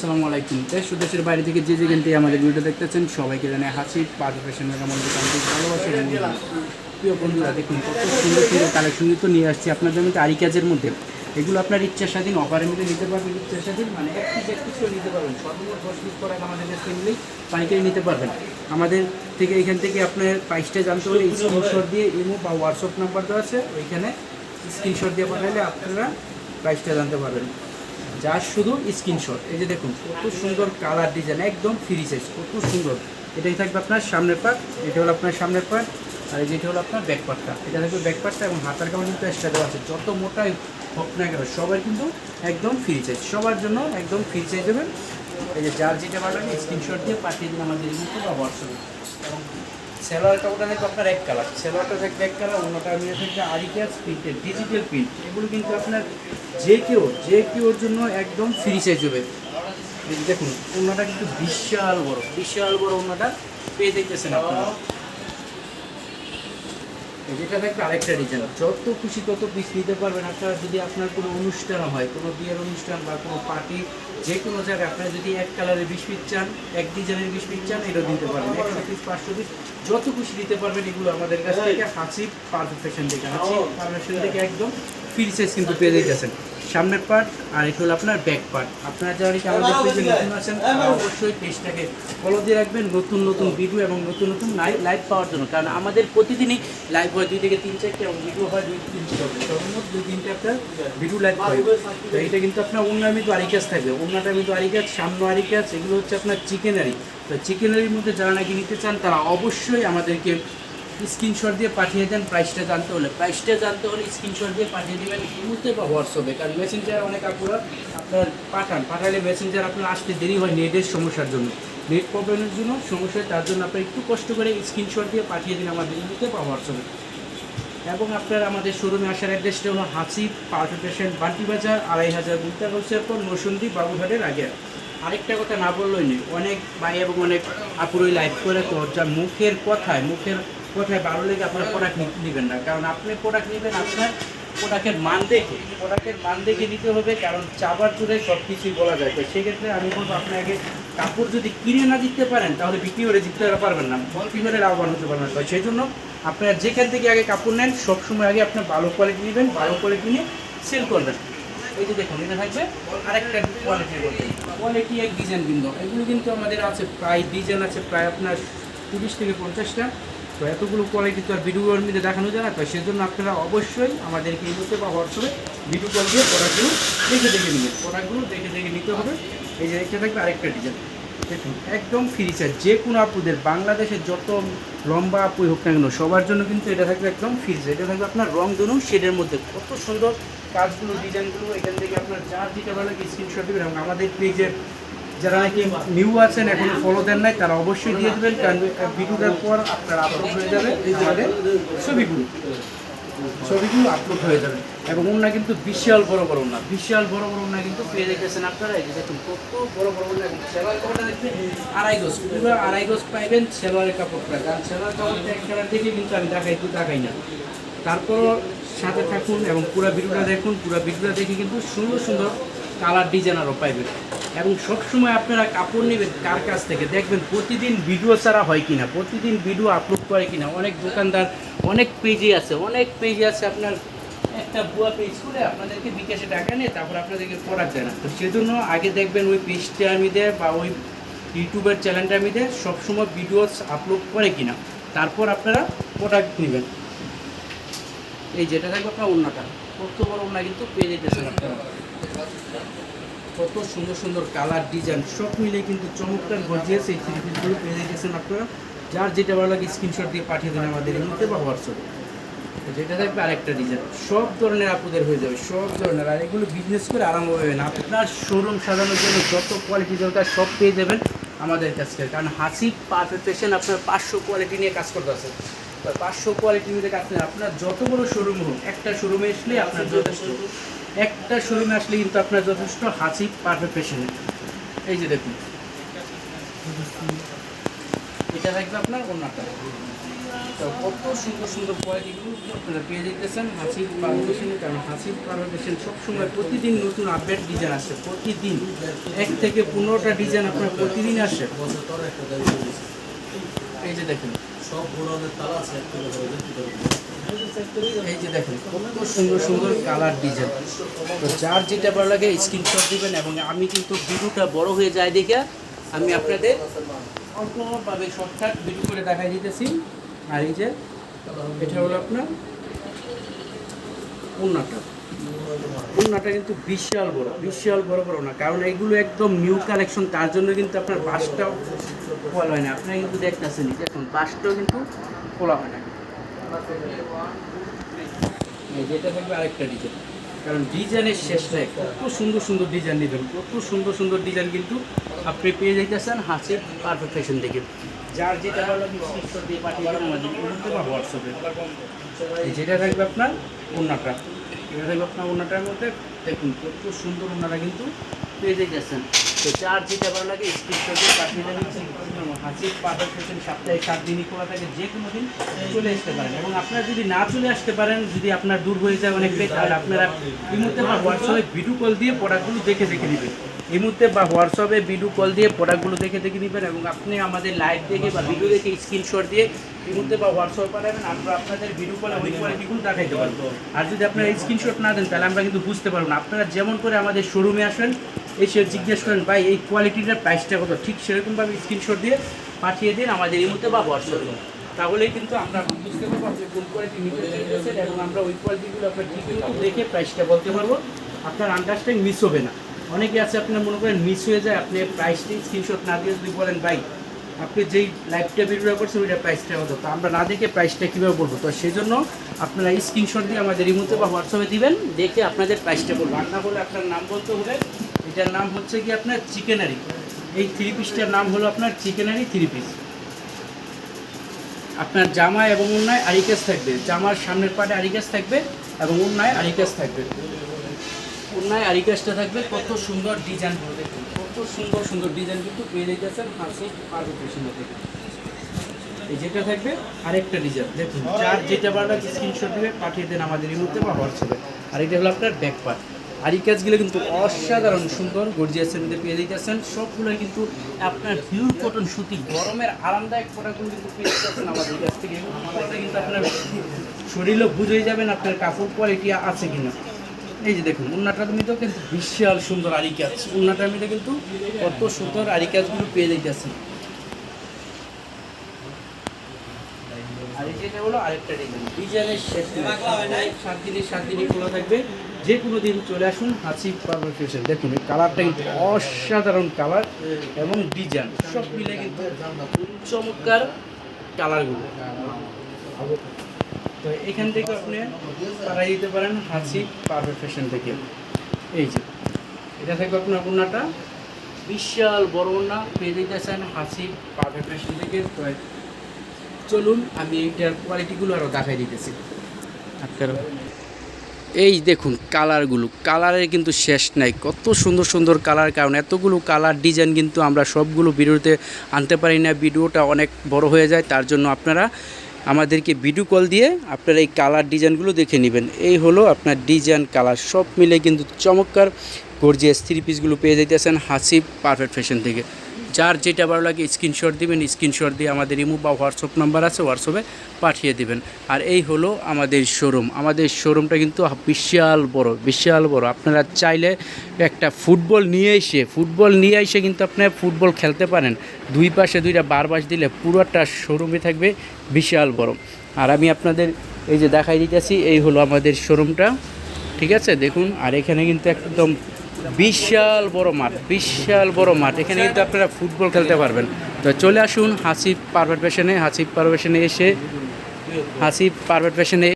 আসসালামু আলাইকুম। দেশ ও দেশের বাইরে থেকে যে যেখান থেকে আমাদের ভিডিও দেখতেছেন সবাইকে জানাই হাসিব পার্টি ফ্যাশনের আমাদের দোকানটি ভালোবাসা এবং প্রিয় বন্ধুরা, দেখুন কত সুন্দর সুন্দর কালেকশন কিন্তু নিয়ে আসছি আপনাদের মধ্যে আরি কাজের মধ্যে। এগুলো আপনার ইচ্ছা স্বাধীন অফারের মধ্যে নিতে পারবেন, ইচ্ছা স্বাধীন মানে এক পিস নিতে পারবেন, সর্বমোট 10 পিস করে আমাদের কাছে নিলেই পাইকারি নিতে পারবেন। আমাদের থেকে এখান থেকে আপনার প্রাইসটা জানতে হলে স্ক্রিনশট দিয়ে ইমো বা হোয়াটসঅ্যাপ নাম্বার দেওয়া আছে, ওইখানে স্ক্রিনশট দিয়ে পাঠালে আপনারা প্রাইসটা জানতে পারবেন। যার শুধু স্ক্রিনশট। এই যে দেখুন কত সুন্দর কালার ডিজাইন, একদম ফ্রি সাইজ, কত সুন্দর। এটাই থাকবে আপনার সামনের পার্ট, এটা হলো আপনার সামনের পার্ট, আর যেটা হলো আপনার ব্যাক পার্টটা। এটা থাকবে ব্যাক পার্টটা এবং হাতার কাপড় কিন্তু এক্সট্রা দেওয়া আছে। যত মোটাই হোক না কেন সবার কিন্তু একদম ফ্রি সাইজ, সবার জন্য একদম ফ্রি সাইজ দেবেন। এই যে যার যেটা ভালো লাগে স্ক্রিনশট দিয়ে পাঠিয়ে দিন আমাদের ইমেইলে বা হোয়াটসঅ্যাপে। এবং সেলোয়ার কাপড়টা থাকবে আপনার এক কালার, সেলোয়ারটা থাকবে এক কালার, অন্যটা নিয়ে থাকবে আরি কাজ প্রিন্টেড ডিজিটাল প্রিন্ট। এগুলো কিন্তু আপনার যে কেউর জন্য একদম ফ্রি সাইজ হবে। দেখুন ওনাটা কিন্তু বিশাল বড় ওনাটা পেয়ে দেখতেছেন আপনারা। যেটা থাকবে আরেকটা ডিজাইন, যত খুশি তত পিস নিতে পারবেন আপনারা। যদি আপনার কোনো অনুষ্ঠান হয়, কোনো বিয়ের অনুষ্ঠান বা কোনো পার্টি, যে কোনো জায়গায় আপনারা যদি এক কালারের 20 পিস চান, এক ডিজাইনের 20 পিস চান, এটাও দিতে পারবেন। 100 পিস 500 পিস যত খুশি দিতে পারবেন। এগুলো আমাদের কাছ থেকে হাসিব পার্টি ফ্যাশন থেকে, থেকে একদম ফ্রি সাইজ কিন্তু পেয়ে দিতেছেন। সামনের পার্ট আর এটা হলো আপনার ব্যাক পার্ট। আপনারা যারা আমাদের পেজে নতুন আছেন অবশ্যই পেজটাকে ফলো দিয়ে রাখবেন, নতুন নতুন ভিডিও এবং নতুন নতুন লাইভ পাওয়ার জন্য। কারণ আমাদের প্রতিদিনই লাইভ হয় 2 থেকে 3-4টা এবং ভিডিও হয় 2-3টা, সর্বমোট 2-3টা আপনার ভিডিও লাইভ হয়। তো এটা কিন্তু আপনার অন্যার মতো আরি কাজ থাকবে, অন্যটার মতো আরি কাজ, সামনে আরি কাজ। এগুলো হচ্ছে আপনার চিকেনারি। তো চিকেনারির মধ্যে যারা নাকি নিতে চান তারা অবশ্যই আমাদেরকে স্ক্রিনশট দিয়ে পাঠিয়ে দেন। প্রাইসটা জানতে হলে স্ক্রিনশট দিয়ে পাঠিয়ে দেবেন ইমোতে বা হোয়াটসঅ্যাপে। কারণ মেসেঞ্জার অনেক আপুরা আপনার পাঠালে মেসেঞ্জার আপনার আসতে দেরি হয় নেটের সমস্যার জন্য, নেট প্রবলেমের জন্য সমস্যা। তার জন্য আপনার একটু কষ্ট করে স্ক্রিনশট দিয়ে পাঠিয়ে দিন আমাদের ইমোতে বা হোয়াটসঅ্যাপে। এবং আপনারা আমাদের শোরুমে আসার অ্যাড্রেসটা হলো হাসিব পার্টি ফ্যাশন, বান্টি বাজার, 2500 গুলতা গোলসেরপুর, নরসিংদী বাবুঘাটের আগে। আরেকটা কথা না বললেই নেই, অনেক ভাই এবং অনেক আপুরই লাইভ করে তো যা মুখের কথায় ভালো লেগে আপনার প্রোডাক্ট নেবেন না। কারণ আপনি প্রোডাক্ট নেবেন আপনার প্রোডাক্টের মান দেখে নিতে হবে। কারণ চাবার জুড়ে সব কিছুই বলা যায়। তো সেক্ষেত্রে আমি বলবো আপনি আগে কাপড় যদি কিনে না দিতে পারেন তাহলে বিক্রি করে জিততে পারবেন না, বিক্রি করে লাভবান হতে পারবেন না। সেই জন্য আপনারা যেখান থেকে আগে কাপড় নেন সবসময় আগে আপনার ভালো কোয়ালিটি নেবেন, ভালো কোয়ালিটি নিয়ে সেল করবেন। এই যে দেখুন এটা থাকবে আরেকটা কোয়ালিটির মধ্যে, কোয়ালিটি এক ডিজাইন কিন্তু। এগুলো কিন্তু আমাদের আছে প্রায় ডিজাইন আছে প্রায় আপনার 30 থেকে 50টা। তো এতগুলো কোয়ালিটি তো আর ভিডিওর মধ্যে দেখানো যায় না। তো সেজন্য আপনারা অবশ্যই আমাদেরকে ইমোতে বা হোয়াটসঅ্যাপে ভিডিও কল দিয়ে প্রোডাক্টগুলো দেখে নিতে হবে। এই যে এটা থাকবে আরেকটা ডিজাইন, দেখুন একদম ফ্রি সাইজ। যে কোনো আপুদের বাংলাদেশের যত লম্বা আপুই হোক না কেন সবার জন্য কিন্তু এটা থাকবে একদম ফ্রি সাইজ। এটা থাকবে আপনার রং ধরুন শেডের মধ্যে, কত সুন্দর কাজগুলো, ডিজাইনগুলো। এখান থেকে আপনার যার যেটা ভালো লাগে স্ক্রিনশট দেবেন। এবং আমাদের পেজের যারা নাকি নিউ আছেন এখনো ফলো দেন নাই তারা অবশ্যই দিয়ে দেবেন। কারণ ভিডিওটার পর আপনার আপলোড হয়ে যাবে আমাদের ছবিগুলো আপলোড হয়ে যাবে। এবং ওনা কিন্তু বিশাল বড় বড় ওনা কিন্তু পেয়ে দেখতেছেন আপনারা। এই যে দেখুন কত বড় ওনা। এবং সেলোয়ার কাপড়টা দেখবেন 2.5 গজ, পুরো 2.5 গজ পাইবেন সেলোয়ারের কাপড়টা। কারণ সেলোয়ার কাপড়টা এক কালার দেখে কিন্তু আমি দেখাই না। তারপরও সাথে থাকুন এবং পুরো ভিডিওটা দেখুন। পুরো ভিডিওটা দেখে কিন্তু সুন্দর সুন্দর কালার ডিজাইন আরও পাইবেন। এবং সবসময় আপনারা কাপড় নেবেন কার কাছ থেকে, দেখবেন প্রতিদিন ভিডিও ছাড়া হয় কিনা, প্রতিদিন ভিডিও আপলোড করে কিনা। অনেক দোকানদার অনেক পেজে আছে আপনার একটা ভুয়া পেজ করে আপনাদেরকে বিকাশে টাকা নিয়ে তারপর আপনাদেরকে প্রোডাক্ট দেয় না। তো সেজন্য আগে দেখবেন ওই পেজটা আমি দেয় বা ওই ইউটিউবের চ্যানেলটা আমি দেয় সবসময় ভিডিও আপলোড করে কিনা, তারপর আপনারা প্রোডাক্ট নেবেন। এই যেটা থাকবে আপনার ওড়নাটা, কত বড় ওড়না কিন্তু পেয়ে যেতেছেন আপনারা। কত সুন্দর সুন্দর কালার ডিজাইন সব মিলে কিন্তু চমৎকার গর্জিয়াস এই 3 পিসগুলো পেয়ে যেতেছেন আপনারা। যার যেটা ভালো লাগে স্ক্রিনশট দিয়ে পাঠিয়ে দেন আমাদের ইমোতে বা হোয়াটসঅ্যাপে। যেটা থাকবে আরেকটা ডিজাইন, সব ধরনের আপুদের হয়ে যাবে, সব ধরনের। আর এগুলো বিজনেস করে আরাম হবে না। আপনার শোরুম সাজানোর জন্য যত কোয়ালিটি দরকার সব পেয়ে যাবেন আমাদের কাছ থেকে। কারণ হাসিব পারফেক্ট ফ্যাশন আপনার 500 কোয়ালিটি নিয়ে কাজ করতে আছে। 500 কোয়ালিটি নিয়ে কাজ করেন। আপনার যত বড় শোরুম হোক, একটা শোরুমে আসলে আপনার যথেষ্ট, একটা শোরুমে আসলে কিন্তু আপনার যথেষ্ট হাসিব পারফেক্ট ফ্যাশনে। এই যে দেখুন এটা থাকবে আপনার ওড়নাটা, তো কত সুন্দর সুন্দর কোয়ালিটিগুলো আপনারা পেয়ে যেতেছেন হাসিব পারফেকশনে, কারণ হাসিব পারফেকশন সবসময় প্রতিদিন নতুন আপডেট ডিজাইন আসে, প্রতিদিন 1 থেকে 15টা ডিজাইন আপনার প্রতিদিন আসে। এই যে দেখুন সব ধরনের তালা আছে, এই যে দেখুন কত সুন্দর সুন্দর কালার ডিজাইন। তো যার যেটা ভালো লাগে স্ক্রিনশট দিবেন, এবং আমি কিন্তু ভিডিওটা বড় হয়ে যায় দেখে আমি আপনাদের অল্পভাবে শর্টকাট ভিডিও করে দেখাই দিতেছি। আর এই যে এটা হলো আপনার ওড়নাটা কিন্তু বিশাল বড় বড় না, কারণ এইগুলো একদম নিউ কালেকশন, তার জন্য কিন্তু আপনার বাসটাও খোলা হয় না। আপনারা কিন্তু দেখতেছেন দেখুন বাসটাও কিন্তু খোলা হয় না। যেটা থাকবে আরেকটা ডিজাইন, কারণ ডিজাইনের শেষ নাই, কত সুন্দর সুন্দর ডিজাইন নেবেন, কত সুন্দর সুন্দর ডিজাইন কিন্তু আপনি পেয়ে যাইতেছেন হাসিব পারফেকশন থেকে। যার যেটা ভালো লাগে স্ক্রিনশট দিয়ে পাঠিয়ে দেবেন আমাদের ইমোতে বা হোয়াটসঅ্যাপে। যেটা থাকবে আপনার ওড়নাটা, এটা থাকবে আপনার ওড়নাটার মধ্যে দেখুন কত সুন্দর ওড়নাটা কিন্তু পেয়ে যাইতেছেন। তো যার যেটা ভালো লাগে স্ক্রিনশট দিয়ে পাঠিয়ে দেবেন। হাসিব পারফেকশন সপ্তাহে 7 দিনই খোলা থাকে, যে কোনো দিন চলে আসতে পারেন। এবং আপনারা যদি না চলে আসতে পারেন, যদি আপনার দূর হয়ে যায় অনেকটাই, তাহলে আপনারা এই মুহূর্তে বা হোয়াটসঅ্যাপে ভিডিও কল দিয়ে প্রোডাক্টগুলো দেখে নেবেন। এই মুহূর্তে বা হোয়াটসঅ্যাপে ভিডিও কল দিয়ে প্রোডাক্টগুলো দেখে নেবেন, এবং আপনি আমাদের লাইভ দেখে বা ভিডিও দেখে স্ক্রিনশট দিয়ে এই মুহূর্তে বা হোয়াটসঅ্যাপে পাঠাবেন। আমরা আপনাদের ভিডিও কলে ওই কোয়ালিটিগুলো দেখাইতে পারবো। আর যদি আপনারা স্ক্রিনশট না দেন, তাহলে আমরা কিন্তু বুঝতে পারবো না। আপনারা যেমন করে আমাদের শোরুমে আসেন, এসে জিজ্ঞেস করেন ভাই এই কোয়ালিটিটার প্রাইসটা কত, ঠিক সেরকমভাবে স্ক্রিনশট দিয়ে পাঠিয়ে দিন আমাদের এই মুহূর্তে বা হোয়াটসঅ্যাপে। তাহলেই কিন্তু আমরা বুঝতে পারবো আপনি কোন কোয়ালিটি নিতে চাইছেন, এবং আমরা ওই কোয়ালিটিগুলো আপনার ঠিক দেখে প্রাইসটা বলতে পারবো। আপনার আন্ডারস্ট্যান্ডিং মিস হবে না। অনেকে আছে আপনার মনে করেন মিস হয়ে যায়, আপনি প্রাইসটি স্ক্রিনশট না দিয়ে যদি বলেন ভাই আপনি যেই লাইভটা ভিডিও করছেন ওইটা প্রাইসটা কত, তো আমরা না দেখে প্রাইসটা কীভাবে বলবো। তো সেই জন্য আপনারা স্ক্রিনশট দিয়ে আমাদের ইমোতে বা হোয়াটসঅ্যাপে দিবেন, দেখে আপনাদের প্রাইসটা বলবো। আর না বলে আপনার নাম বলতে হবে। এটার নাম হচ্ছে কি আপনার চিকেনারি, এই 3 পিসটার নাম হলো আপনার চিকেনারি 3 পিস। আপনার জামা এবং ওড়নায় আরিকাজ থাকবে, জামার সামনের পাটে আরিকাজ থাকবে এবং ওড়নায় আরিকাজ থাকবে। ওড়নায় আরিকাজটা থাকবে, কত সুন্দর ডিজাইন করে দেখুন, কত সুন্দর সুন্দর ডিজাইন কিন্তু পেয়ে যাচ্ছেন হাসিব পারফেকশন থেকে। এই যেটা থাকবে আরেকটা ডিজাইন দেখুন, যার যেটা ভালো লাগে স্ক্রিনশট দিয়ে পাঠিয়ে দেন আমাদের ইমোতে বা হোয়াটসঅ্যাপে। আর এটা হলো আপনার ব্যাক পার্ট। আর এই কাজগুলো কিন্তু অসাধারণ সুন্দর গর্জিয়াসের মধ্যে পেয়ে যাচ্ছেন। সবগুলোই কিন্তু আপনার পিওর কটন সুতি, গরমের আরামদায়ক প্রোডাক্টগুলো কিন্তু পেয়ে যাচ্ছেন আমাদের কাছ থেকে। আমাদের কিন্তু আপনার শরীরও বুঝে যাবেন আপনার কাপড় কোয়ালিটি আছে কিনা। এই যে দেখুন ওড়নাটার মধ্যেও কিন্তু বিশাল সুন্দর আরি কাজ, ওড়নাটার মধ্যে কিন্তু কত সুন্দর আরি কাজগুলো পেয়ে যাইতেছেন। আর এই যেটা হলো আরেকটা ডিজাইনের শেষ নাই, 7 দিনই খোলা থাকবে, যে কোনো দিন চলে আসুন হাসিব পারফেকশন। দেখুন এই কালারটা কিন্তু অসাধারণ কালার এবং ডিজাইন সব মিলে কিন্তু চমৎকার কালারগুলো। তো এখান থেকে আপনি পাড়াই দিতে পারেন হাসিব পারফেকশন থেকে। এই যে এটা থেকে আপনার ওড়নাটা বিশাল বড় ওড়না পেয়ে দিতেছেন হাসিব পারফেকশন থেকে। তো চলুন আমি এইটার কোয়ালিটিগুলো আরও দেখাই দিতেছি আপনারা। এই দেখুন কালারগুলো, কালারের কিন্তু শেষ নাই, কত সুন্দর সুন্দর কালার। কারণ এতগুলো কালার ডিজাইন কিন্তু আমরা সবগুলো ভিডিওতে আনতে পারি না, ভিডিওটা অনেক বড় হয়ে যায়। তার জন্য আপনারা আমাদেরকে ভিডিও কল দিয়ে আপনারা এই কালার ডিজাইনগুলো দেখে নেবেন। এই হলো আপনার ডিজাইন কালার সব মিলে কিন্তু চমৎকার গর্জিয়াস 3 পিসগুলো পেয়ে যাইতেছেন হাসিব পারফেক্ট ফ্যাশন থেকে। যার যেটা ভালো লাগে স্ক্রিনশট দিবেন, স্ক্রিনশট দিয়ে আমাদের ইমো বা হোয়াটসঅ্যাপ নাম্বার আছে, হোয়াটসঅ্যাপে পাঠিয়ে দিবেন। আর এই হলো আমাদের শোরুম। আমাদের শোরুমটা কিন্তু বিশাল বড়। আপনারা চাইলে একটা ফুটবল নিয়ে এসে কিন্তু আপনারা ফুটবল খেলতে পারেন। 2 পাশে 2টা বারবাস দিলে পুরোটা শোরুমে থাকবে বিশাল বড়। আর আমি আপনাদের এই যে দেখাই দিতেছি, এই হলো আমাদের শোরুমটা, ঠিক আছে দেখুন। আর এখানে কিন্তু একদম বিশাল বড় মাঠ, এখানে কিন্তু আপনারা ফুটবল খেলতে পারবেন। তো চলে আসুন হাসিব পারফেক্ট ফ্যাশনে। হাসিব পারফেক্ট ফ্যাশনে